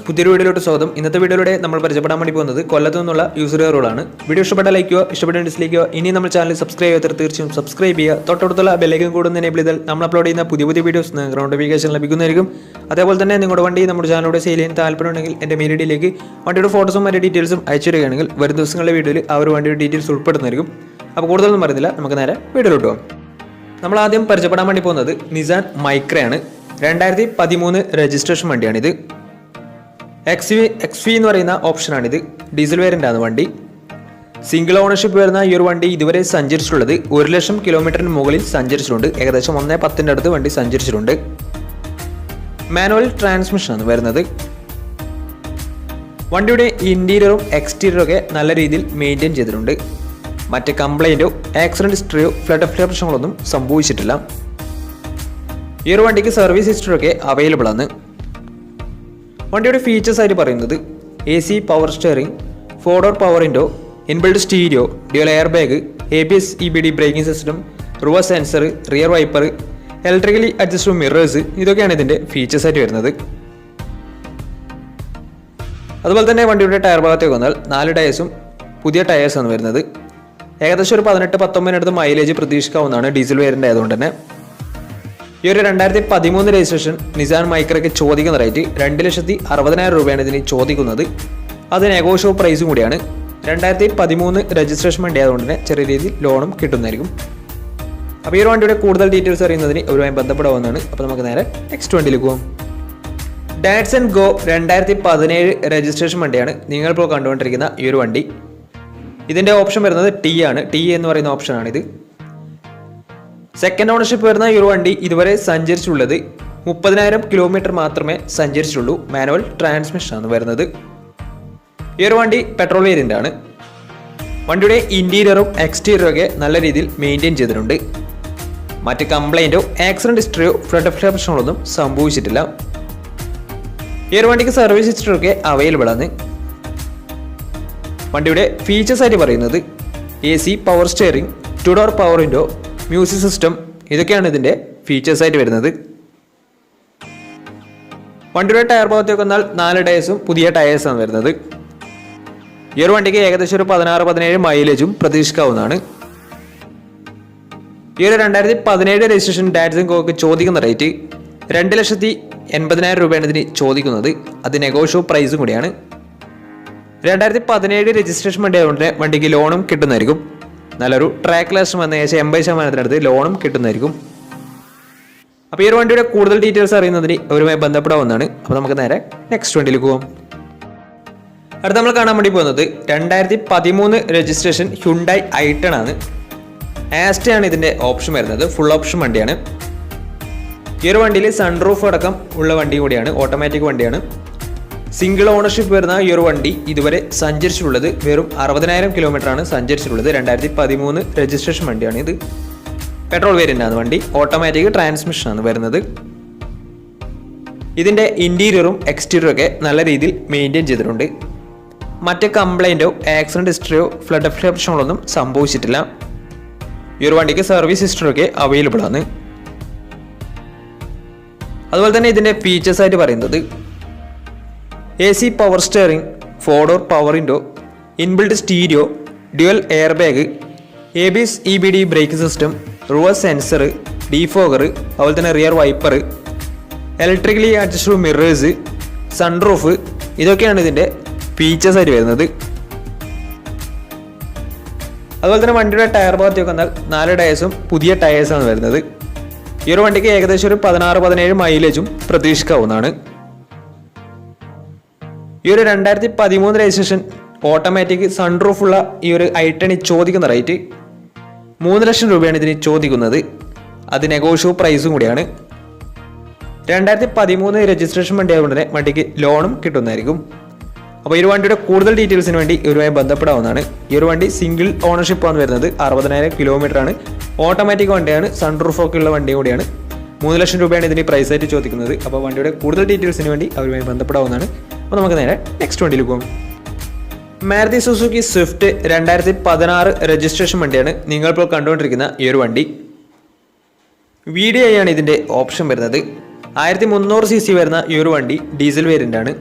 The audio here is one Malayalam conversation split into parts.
പുതിയൊരു വീഡിയോയിലോട്ട് സ്വാഗതം. ഇന്നത്തെ വീഡിയോയിലൂടെ നമ്മൾ പരിചയപ്പെടാൻ വേണ്ടി പോകുന്നത് കൊല്ലത്തു നിന്നുള്ള യൂസർ റോളാണ്. വീഡിയോ ഇഷ്ടപ്പെട്ട ലൈക്ക് ചെയ്യുക, ഇഷ്ടപ്പെട്ട ഡിസ്ലൈക്ക് ചെയ്യുക. ഇനി നമ്മൾ ചാനൽ സബ്സ്ക്രൈബ് ചെയ്യാത്ത തീർച്ചയായും സബ്സ്ക്രൈബ് ചെയ്യുക. തൊട്ടടുത്തുള്ള ബെല്ലൈക്കൻ കൂടുന്ന എനേബിൾ ചെയ്താൽ നമ്മൾ അപ്ലോഡ് ചെയ്യുന്ന പുതിയ വീഡിയോസ് നോട്ടിഫിക്കേഷൻ ലഭിക്കുന്നതായിരിക്കും. അതേപോലെ തന്നെ നിങ്ങളുടെ വണ്ടി നമ്മുടെ ചാനലിലൂടെ സെയിൽ ചെയ്യാൻ താല്പര്യമുണ്ടെങ്കിൽ എൻ്റെ മെയിൽ ഐഡിയിലേക്ക് വണ്ടിയുടെ ഫോട്ടോസും മറ്റു ഡീറ്റെയിൽസും അയച്ചു തരികയാണെങ്കിൽ വരും ദിവസങ്ങളിലെ വീഡിയോയിൽ ആ ഒരു വണ്ടിയുടെ ഡീറ്റെയിൽസ് ഉൾപ്പെടുന്നതായിരിക്കും. അപ്പോൾ കൂടുതലൊന്നും പറയുന്നില്ല, നമുക്ക് നേരെ വീഡിയോയിലോട്ട് പോകാം. നമ്മൾ ആദ്യം പരിചയപ്പെടാൻ വേണ്ടി പോകുന്നത് നിസാൻ മൈക്രയാണ്. 2013 രജിസ്ട്രേഷൻ വണ്ടിയാണിത്. XV എന്ന് പറയുന്ന ഓപ്ഷനാണിത്. ഡീസൽ വേരിയൻ്റ് ആണ് വണ്ടി. സിംഗിൾ ഓണർഷിപ്പ് വരുന്ന ഈ ഒരു വണ്ടി ഇതുവരെ സഞ്ചരിച്ചിട്ടുള്ളത് 1,00,000 കിലോമീറ്ററിന് മുകളിൽ സഞ്ചരിച്ചിട്ടുണ്ട്. ഏകദേശം 1.10 അടുത്ത് വണ്ടി സഞ്ചരിച്ചിട്ടുണ്ട്. മാനുവൽ ട്രാൻസ്മിഷനാണ് വരുന്നത്. വണ്ടിയുടെ ഇൻറ്റീരിയറും എക്സ്റ്റീരിയറും ഒക്കെ നല്ല രീതിയിൽ മെയിൻറ്റെയിൻ ചെയ്തിട്ടുണ്ട്. മറ്റ് കംപ്ലൈൻറ്റോ ആക്സിഡൻറ്റ് ഹിസ്റ്ററിയോ ഫ്ലഡ് പ്രശ്നങ്ങളൊന്നും സംഭവിച്ചിട്ടില്ല. ഈ ഒരു വണ്ടിക്ക് സർവീസ് ഹിസ്റ്ററി ഒക്കെ അവൈലബിൾ ആണ്. വണ്ടിയുടെ ഫീച്ചേഴ്സ് ആയിട്ട് പറയുന്നത് AC power steering, 4-door power window, inbuilt stereo, dual air bag, ABS EBD braking system, reverse sensor, rear wiper, electrically adjustable mirrors, ഇതൊക്കെയാണ് ഇതിൻ്റെ ഫീച്ചേഴ്സ് ആയിട്ട് വരുന്നത്. അതുപോലെ തന്നെ വണ്ടിയുടെ ടയർ ഭാഗത്തേക്ക് വന്നാൽ 4 ടയേഴ്സും പുതിയ ടയേഴ്സാണ് വരുന്നത്. ഏകദേശം ഒരു 18-19 അടുത്ത് മൈലേജ് പ്രതീക്ഷിക്കാവുന്നതാണ് ഡീസൽ വേരിയൻ്റ് ആയതുകൊണ്ട് തന്നെ. ഈ ഒരു 2013 രജിസ്ട്രേഷൻ നിസാൻ മൈക്രയ്ക്ക് ചോദിക്കുന്ന റേറ്റ് 2,60,000 രൂപയാണ് ഇതിന് ചോദിക്കുന്നത്. അത് നെഗോഷ്യബിൾ പ്രൈസും കൂടിയാണ്. 2013 രജിസ്ട്രേഷൻ വണ്ടി ആയതുകൊണ്ട് തന്നെ ചെറിയ രീതിയിൽ ലോണും കിട്ടുന്നതായിരിക്കും. അപ്പോൾ ഈ ഒരു വണ്ടിയുടെ കൂടുതൽ ഡീറ്റെയിൽസ് അറിയുന്നതിന് ഇവരുമായി ബന്ധപ്പെടാവുന്നതാണ്. അപ്പോൾ നമുക്ക് നേരെ നെക്സ്റ്റ് വണ്ടിയിലേക്ക് പോകാം. ഡാറ്റ്സൺ ഗോ 2017 രജിസ്ട്രേഷൻ വണ്ടിയാണ് നിങ്ങളിപ്പോൾ കണ്ടുകൊണ്ടിരിക്കുന്ന ഈ ഒരു വണ്ടി. ഇതിൻ്റെ ഓപ്ഷൻ വരുന്നത് T ആണ്. T എന്ന് പറയുന്ന ഓപ്ഷനാണിത്. സെക്കൻഡ് ഓണർഷിപ്പ് വരുന്ന ഈ ഒരു വണ്ടി ഇതുവരെ സഞ്ചരിച്ചിട്ടുള്ളത് 30,000 കിലോമീറ്റർ മാത്രമേ സഞ്ചരിച്ചിട്ടുള്ളൂ. മാനുവൽ ട്രാൻസ്മിഷൻ ആണ് വരുന്നത്. ഈ ഒരു വണ്ടി പെട്രോൾ വേരിയൻ്റ് ആണ്. വണ്ടിയുടെ ഇൻറ്റീരിയറും എക്സ്റ്റീരിയറും ഒക്കെ നല്ല രീതിയിൽ മെയിൻറ്റെയിൻ ചെയ്തിട്ടുണ്ട്. മറ്റ് കംപ്ലൈൻറ്റോ ആക്സിഡൻറ്റ് ഹിസ്റ്ററിയോ ഫ്ലഡ് പ്രശ്നങ്ങളൊന്നും സംഭവിച്ചിട്ടില്ല. ഈ ഒരു വണ്ടിക്ക് സർവീസ് ഹിസ്റ്ററി ഒക്കെ അവൈലബിൾ ആണ്. വണ്ടിയുടെ ഫീച്ചേഴ്സ് ആയിട്ട് പറയുന്നത് AC power steering, 2-door power window, music system, ഇതൊക്കെയാണ് ഇതിൻ്റെ ഫീച്ചേഴ്സ് ആയിട്ട് വരുന്നത്. വണ്ടിയുടെ ടയർ ഭാഗത്തേക്ക് വന്നാൽ 4 ടയേഴ്സും പുതിയ ടയേഴ്സാണ് വരുന്നത്. ഈ ഒരു വണ്ടിക്ക് ഏകദേശം ഒരു 16-17 മൈലേജും പ്രതീക്ഷിക്കാവുന്നതാണ്. ഈ ഒരു 2017 രജിസ്ട്രേഷൻ ഡാറ്റ്സൺ ഗോക്ക് ചോദിക്കുന്ന റേറ്റ് 2,80,000 രൂപയാണ് ഇതിന് ചോദിക്കുന്നത്. അത് നെഗോഷ്യബിൾ പ്രൈസും കൂടിയാണ്. 2017 രജിസ്ട്രേഷൻ വണ്ടി ആയതുകൊണ്ട് വണ്ടിക്ക് ലോണും കിട്ടുന്നതായിരിക്കും. നല്ലൊരു ട്രാക്ക് ലാസ്റ്റ് വന്ന ഏകദേശം 80% ലോണും കിട്ടുന്നതായിരിക്കും. അപ്പോൾ ഈ ഒരു വണ്ടിയുടെ കൂടുതൽ ഡീറ്റെയിൽസ് അറിയുന്നതിന് അവരുമായി ബന്ധപ്പെടാവുന്നതാണ്. അപ്പോൾ നമുക്ക് നേരെ നെക്സ്റ്റ് വണ്ടിയിലേക്ക് പോകാം. അടുത്ത നമ്മൾ കാണാൻ വേണ്ടി പോകുന്നത് 2013 രജിസ്ട്രേഷൻ ഹ്യുണ്ടായി i10 ആണ്. ആസ്റ്റയാണ് ഇതിൻ്റെ ഓപ്ഷൻ വരുന്നത്. ഫുൾ ഓപ്ഷൻ വണ്ടിയാണ്. ഈ ഒരു വണ്ടിയിൽ സൺറൂഫ് അടക്കം ഉള്ള വണ്ടി കൂടിയാണ്. ഓട്ടോമാറ്റിക് വണ്ടിയാണ്. സിംഗിൾ ഓണർഷിപ്പ് വരുന്ന ഈ ഒരു വണ്ടി ഇതുവരെ സഞ്ചരിച്ചിട്ടുള്ളത് വെറും 60,000 കിലോമീറ്റർ ആണ് സഞ്ചരിച്ചിട്ടുള്ളത്. 2013 രജിസ്ട്രേഷൻ വണ്ടിയാണ് ഇത്. പെട്രോൾ വേരിയൻ്റ് ആണ് വണ്ടി. ഓട്ടോമാറ്റിക് ട്രാൻസ്മിഷൻ ആണ് വരുന്നത്. ഇതിൻ്റെ ഇൻറ്റീരിയറും എക്സ്റ്റീരിയറും ഒക്കെ നല്ല രീതിയിൽ മെയിൻറ്റെയിൻ ചെയ്തിട്ടുണ്ട്. മറ്റ് കംപ്ലൈൻറ്റോ ആക്സിഡൻറ്റ് ഹിസ്റ്ററിയോ ഫ്ലഡ് പ്രശ്നങ്ങളൊന്നും സംഭവിച്ചിട്ടില്ല. ഈ ഒരു വണ്ടിക്ക് സർവീസ് ഹിസ്റ്ററി ഒക്കെ അവൈലബിൾ ആണ്. അതുപോലെ തന്നെ ഇതിൻ്റെ ഫീച്ചേഴ്സ് ആയിട്ട് പറയുന്നത് AC power steering, 4-door power window, inbuilt stereo, dual air bag, ABS EBD braking system, reverse sensor, defogger, അതുപോലെ തന്നെ rear wiper, electrically adjustable mirrors, sunroof, ഇതൊക്കെയാണ് ഇതിൻ്റെ ഫീച്ചേഴ്സ് ആയിട്ട് വരുന്നത്. അതുപോലെ തന്നെ വണ്ടിയുടെ ടയർ ഭാഗത്തേക്ക് വന്നാൽ 4 ടയേഴ്സും പുതിയ ടയേഴ്സാണ് വരുന്നത്. ഈ ഒരു വണ്ടിക്ക് ഏകദേശം ഒരു 16-17 മൈലേജും പ്രതീക്ഷിക്കാവുന്നതാണ്. ഈ ഒരു 2013 രജിസ്ട്രേഷൻ ഓട്ടോമാറ്റിക് സൺറൂഫുള്ള ഈ ഒരു i10 ചോദിക്കുന്ന റേറ്റ് 3,00,000 രൂപയാണ് ഇതിന് ചോദിക്കുന്നത്. അത് നെഗോഷ്യബിൾ പ്രൈസും കൂടിയാണ്. 2013 രജിസ്ട്രേഷൻ വണ്ടി ആയതുകൊണ്ട് തന്നെ വണ്ടിക്ക് ലോണും കിട്ടുന്നതായിരിക്കും. അപ്പോൾ ഈ ഒരു വണ്ടിയുടെ കൂടുതൽ ഡീറ്റെയിൽസിന് വേണ്ടി ഇവരുമായി ബന്ധപ്പെടാവുന്നതാണ്. ഈ ഒരു വണ്ടി സിംഗിൾ ഓണർഷിപ്പ് ആണ് വരുന്നത്. 60,000 കിലോമീറ്റർ ആണ്. ഓട്ടോമാറ്റിക് വണ്ടിയാണ്. സൺറൂഫൊക്കെ ഉള്ള വണ്ടി കൂടിയാണ്. 3,00,000 രൂപയാണ് ഇതിന് പ്രൈസ് ആയിട്ട് ചോദിക്കുന്നത്. അപ്പോൾ വണ്ടിയുടെ കൂടുതൽ ഡീറ്റെയിൽസിന് വേണ്ടി അവരുമായി ബന്ധപ്പെടാവുന്നതാണ്. അപ്പോൾ നമുക്ക് നേരെ നെക്സ്റ്റ് വണ്ടിയിൽ പോകും. മാരുതി സുസുക്കി സ്വിഫ്റ്റ് 2016 രജിസ്ട്രേഷൻ വണ്ടിയാണ് നിങ്ങളിപ്പോൾ കണ്ടുകൊണ്ടിരിക്കുന്ന ഈ ഒരു വണ്ടി. VDI ആണ് ഇതിൻ്റെ ഓപ്ഷൻ വരുന്നത്. 1300 cc വരുന്ന ഈ ഒരു വണ്ടി ഡീസൽ വേരിയൻ്റ് ആണ്.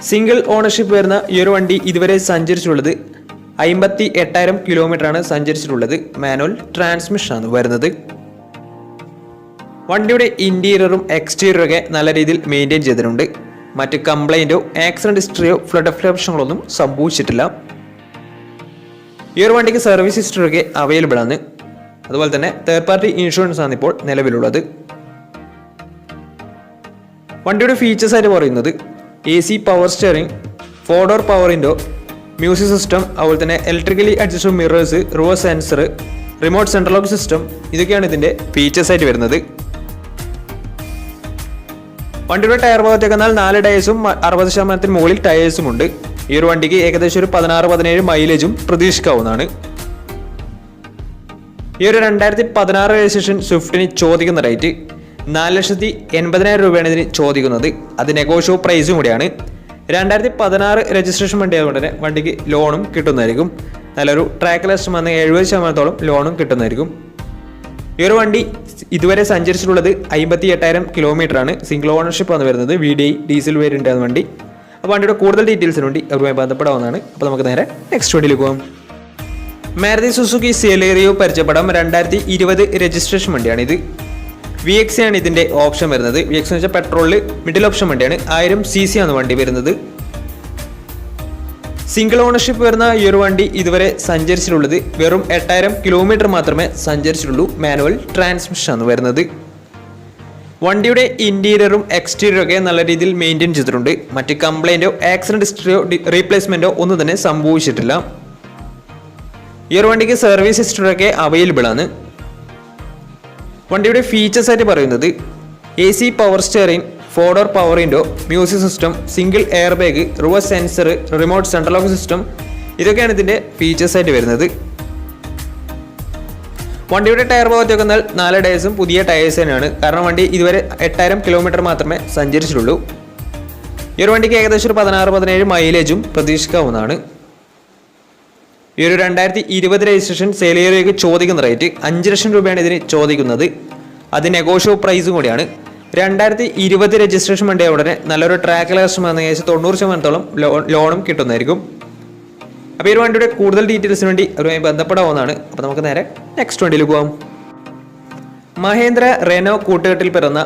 സിംഗിൾ ഓണർഷിപ്പ് വരുന്ന ഈ ഒരു വണ്ടി ഇതുവരെ സഞ്ചരിച്ചിട്ടുള്ളത് 58,000 കിലോമീറ്ററാണ് സഞ്ചരിച്ചിട്ടുള്ളത്. മാനുവൽ ട്രാൻസ്മിഷനാണ് വരുന്നത്. വണ്ടിയുടെ ഇൻറ്റീരിയറും എക്സ്റ്റീരിയറും ഒക്കെ നല്ല രീതിയിൽ മെയിൻറ്റെയിൻ ചെയ്തിട്ടുണ്ട്. മറ്റ് കംപ്ലൈൻറ്റോ ആക്സിഡൻറ്റ് ഹിസ്റ്ററിയോ ഫ്ലഡ് പ്രശ്നങ്ങളൊന്നും സംഭവിച്ചിട്ടില്ല. ഈ ഒരു വണ്ടിക്ക് സർവീസ് ഹിസ്റ്ററിയൊക്കെ അവൈലബിൾ ആണ്. അതുപോലെ തന്നെ തേർഡ് പാർട്ടി ഇൻഷുറൻസ് ആണ് ഇപ്പോൾ നിലവിലുള്ളത്. വണ്ടിയുടെ ഫീച്ചേഴ്സ് ആയിട്ട് പറയുന്നത് AC power steering, 4-door power window, music system, അതുപോലെ തന്നെ electrically adjustable mirrors, reverse sensor, remote central lock system, ഇതൊക്കെയാണ് ഇതിൻ്റെ ഫീച്ചേഴ്സ് ആയിട്ട് വരുന്നത്. വണ്ടിയുടെ ടയർ ഭാഗത്തേക്ക് എന്നാൽ 4 ടയേഴ്സും 60% മുകളിൽ ടയേഴ്സും ഉണ്ട്. ഈ ഒരു വണ്ടിക്ക് ഏകദേശം ഒരു 16-17 മൈലേജും പ്രതീക്ഷിക്കാവുന്നതാണ്. ഈ ഒരു 2016 രജിസ്ട്രേഷൻ സ്വിഫ്റ്റിന് ചോദിക്കുന്ന റേറ്റ് 4,80,000 രൂപയാണ് ഇതിന് ചോദിക്കുന്നത്. അത് നെഗോഷ്യബിൾ പ്രൈസും കൂടിയാണ്. 2016 രജിസ്ട്രേഷൻ വണ്ടി ആയതുകൊണ്ട് തന്നെ വണ്ടിക്ക് ലോണും കിട്ടുന്നതായിരിക്കും. നല്ലൊരു ട്രാക്ക് ലെസ് വന്ന് 70% ലോണും കിട്ടുന്നതായിരിക്കും. ഈ ഒരു വണ്ടി ഇതുവരെ സഞ്ചരിച്ചിട്ടുള്ളത് 58,000 കിലോമീറ്റർ ആണ്. സിംഗിൾ ഓണർഷിപ്പ് ആണ് വരുന്നത്. VDI ഡീസൽ വേരിയൻ്റ് ആണ് വണ്ടി. അപ്പോൾ വണ്ടിയുടെ കൂടുതൽ ഡീറ്റെയിൽസിന് വേണ്ടി അവരുമായി ബന്ധപ്പെടാവുന്നതാണ്. അപ്പോൾ നമുക്ക് നേരെ നെക്സ്റ്റ് വണ്ടിയിലേക്ക് പോകാം. മാരുതി സുസുക്കി സെലേറിയോ പരിചയപ്പെടാം. 2020 രജിസ്ട്രേഷൻ വണ്ടിയാണ് ഇത്. VX ആണ് ഇതിൻ്റെ ഓപ്ഷൻ വരുന്നത്. VX എന്ന് വെച്ചാൽ പെട്രോളിൽ മിഡിൽ ഓപ്ഷൻ വണ്ടിയാണ്. 1000 cc ആണ് വണ്ടി വരുന്നത്. സിംഗിൾ ഓണർഷിപ്പ് വരുന്ന ഈ ഒരു വണ്ടി ഇതുവരെ സഞ്ചരിച്ചിട്ടുള്ളത് വെറും 8,000 കിലോമീറ്റർ മാത്രമേ സഞ്ചരിച്ചിട്ടുള്ളൂ. മാനുവൽ ട്രാൻസ്മിഷൻ ആണ് വരുന്നത്. വണ്ടിയുടെ ഇൻറ്റീരിയറും എക്സ്റ്റീരിയറും ഒക്കെ നല്ല രീതിയിൽ മെയിൻറ്റെയിൻ ചെയ്തിട്ടുണ്ട്. മറ്റ് കംപ്ലൈൻറ്റോ ആക്സിഡൻറ്റ് ഹിസ്റ്ററിയോ റീപ്ലേസ്മെൻറ്റോ ഒന്നും തന്നെ സംഭവിച്ചിട്ടില്ല. ഈ ഒരു വണ്ടിക്ക് സർവീസ് ഹിസ്റ്ററിയൊക്കെ അവൈലബിൾ ആണ്. വണ്ടിയുടെ ഫീച്ചേഴ്സ് ആയിട്ട് പറയുന്നത് AC power steering, 4-door power window, music system, single air bag, reverse sensor, remote central lock system, ഇതൊക്കെയാണ് ഇതിൻ്റെ ഫീച്ചേഴ്സ് ആയിട്ട് വരുന്നത്. വണ്ടിയുടെ ടയർ ഭാഗത്തേക്ക് വന്നാൽ 4 ടയേഴ്സും പുതിയ ടയേഴ്സ് തന്നെയാണ്. കാരണം വണ്ടി ഇതുവരെ 8,000 കിലോമീറ്റർ മാത്രമേ സഞ്ചരിച്ചിട്ടുള്ളൂ. ഈ ഒരു വണ്ടിക്ക് ഏകദേശം ഒരു 16-17 മൈലേജും പ്രതീക്ഷിക്കാവുന്നതാണ്. ഈ ഒരു 2020 രജിസ്ട്രേഷൻ സെലേറിയോയ്ക്ക് ചോദിക്കുന്ന റേറ്റ് 5 ലക്ഷം രൂപയാണ് ഇതിന് ചോദിക്കുന്നത്. അത് നെഗോഷ്യബിൾ പ്രൈസും കൂടിയാണ്. 2020 രജിസ്ട്രേഷൻ വണ്ടിയായ ഉടനെ നല്ലൊരു ട്രാക്ക് ലെസ് വന്ന ഏകദേശം 90% ലോണും കിട്ടുന്നതായിരിക്കും. അപ്പോൾ ഈ ഒരു വണ്ടിയുടെ കൂടുതൽ ഡീറ്റെയിൽസിന് വേണ്ടി അവരുമായി ബന്ധപ്പെടാവുന്നതാണ്. അപ്പോൾ നമുക്ക് നേരെ നെക്സ്റ്റ് വണ്ടിയിൽ പോകാം. മഹേന്ദ്ര റെനോ കൂട്ടുകെട്ടിൽ പിറന്ന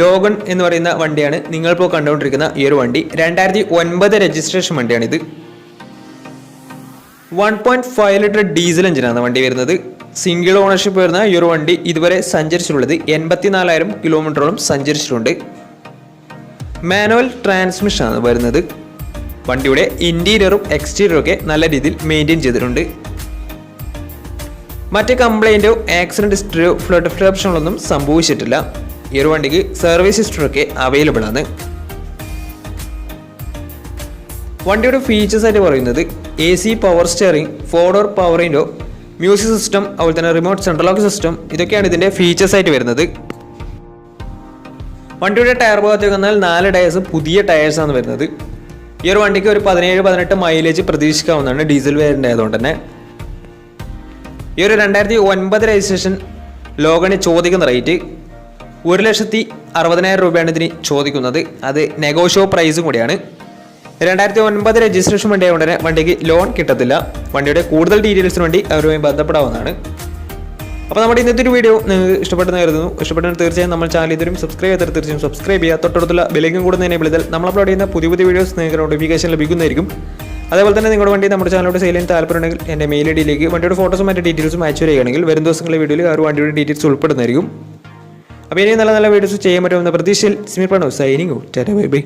ലോഗൺ എന്ന് പറയുന്ന വണ്ടിയാണ് നിങ്ങളിപ്പോൾ കണ്ടുകൊണ്ടിരിക്കുന്ന ഈ ഒരു വണ്ടി. 2009 രജിസ്ട്രേഷൻ വണ്ടിയാണിത്. 1.5 ലിറ്റർ ഡീസൽ എഞ്ചിനാണ് വണ്ടി വരുന്നത്. സിംഗിൾ ഓണർഷിപ്പ് വരുന്ന ഈ ഒരു വണ്ടി ഇതുവരെ സഞ്ചരിച്ചിട്ടുള്ളത് 84,000 കിലോമീറ്ററോളം സഞ്ചരിച്ചിട്ടുണ്ട്. മാനുവൽ ട്രാൻസ്മിഷനാണ് വരുന്നത്. വണ്ടിയുടെ ഇൻറ്റീരിയറും എക്സ്റ്റീരിയറും ഒക്കെ നല്ല രീതിയിൽ മെയിൻറ്റെയിൻ ചെയ്തിട്ടുണ്ട്. മറ്റ് കംപ്ലൈൻറ്റോ ആക്സിഡൻറ്റ് ഹിസ്റ്ററിയോ ഫ്ലഡ് പ്രശ്നങ്ങളൊന്നും സംഭവിച്ചിട്ടില്ല. ഈ ഒരു വണ്ടിക്ക് സർവീസ് ഹിസ്റ്ററിയൊക്കെ അവൈലബിൾ ആണ്. വണ്ടിയുടെ ഫീച്ചേഴ്സ് ആയിട്ട് പറയുന്നത് AC power steering, 4-door power window, music system, അതുപോലെ തന്നെ റിമോട്ട് സെൻട്രൽ ലോക്ക് സിസ്റ്റം, ഇതൊക്കെയാണ് ഇതിൻ്റെ ഫീച്ചേഴ്സ് ആയിട്ട് വരുന്നത്. വണ്ടിയുടെ ടയർ ഭാഗത്തേക്ക് വന്നാൽ 4 ടയേഴ്സ് പുതിയ ടയേഴ്സാണ് വരുന്നത്. ഈ ഒരു വണ്ടിക്ക് ഒരു 17-18 മൈലേജ് പ്രതീക്ഷിക്കാവുന്നതാണ് ഡീസൽ വേരിയൻ്റ് ആയതുകൊണ്ട് തന്നെ. ഈ ഒരു 2009 രജിസ്ട്രേഷൻ ലോഗണിന് ചോദിക്കുന്ന റേറ്റ് 1,60,000 രൂപയാണ് ഇതിന് ചോദിക്കുന്നത്. അത് നെഗോഷ്യബിൾ പ്രൈസും കൂടിയാണ്. 2009 രജിസ്ട്രേഷൻ വണ്ടി ആയതുകൊണ്ട് തന്നെ വണ്ടിക്ക് ലോൺ കിട്ടത്തില്ല. വണ്ടിയുടെ കൂടുതൽ ഡീറ്റെയിൽസിന് വേണ്ടി അവരുമായി ബന്ധപ്പെടാവുന്നതാണ്. അപ്പോൾ നമ്മുടെ ഇന്നത്തെ ഒരു വീഡിയോ നിങ്ങൾക്ക് ഇഷ്ടപ്പെട്ടെന്ന് കരുതുന്നു. ഇഷ്ടപ്പെട്ടെന്ന് തീർച്ചയായും നമ്മൾ ചാനൽ ഇതുവരും സബ്സ്ക്രൈബ് ചെയ്താൽ തീർച്ചയായും സബ്സ്ക്രൈബ് ചെയ്യുക. തൊട്ടടുത്തുള്ള ബെല്ലിക്കും കൂടെ എനേബിൾ ചെയ്താൽ നമ്മൾ അപ്ലോഡ് ചെയ്യുന്ന പുതിയ വീഡിയോസ് നിങ്ങൾക്ക് നോട്ടിഫിക്കേഷൻ ലഭിക്കുന്നതായിരിക്കും. അതേപോലെ തന്നെ നിങ്ങളുടെ വണ്ടി നമ്മുടെ ചാനലോട് സെയിൽ ചെയ്യാൻ താല്പര്യമുണ്ടെങ്കിൽ എൻ്റെ മെയിൽ ഐഡിയിലേക്ക് വണ്ടിയുടെ ഫോട്ടോസും മറ്റു ഡീറ്റെയിൽസും അയച്ചു വരികയാണെങ്കിൽ വരും ദിവസങ്ങളിലെ വീഡിയോയിൽ ആ ഒരു വണ്ടിയുടെ ഡീറ്റെയിൽസ് ഉൾപ്പെടുന്നതായിരിക്കും. അപ്പോൾ ഇനി നല്ല വീഡിയോസ് ചെയ്യാൻ പറ്റുമെന്ന പ്രതീക്ഷയിൽ സ്മിർ പണോ സൈനിങ്. Bye bye.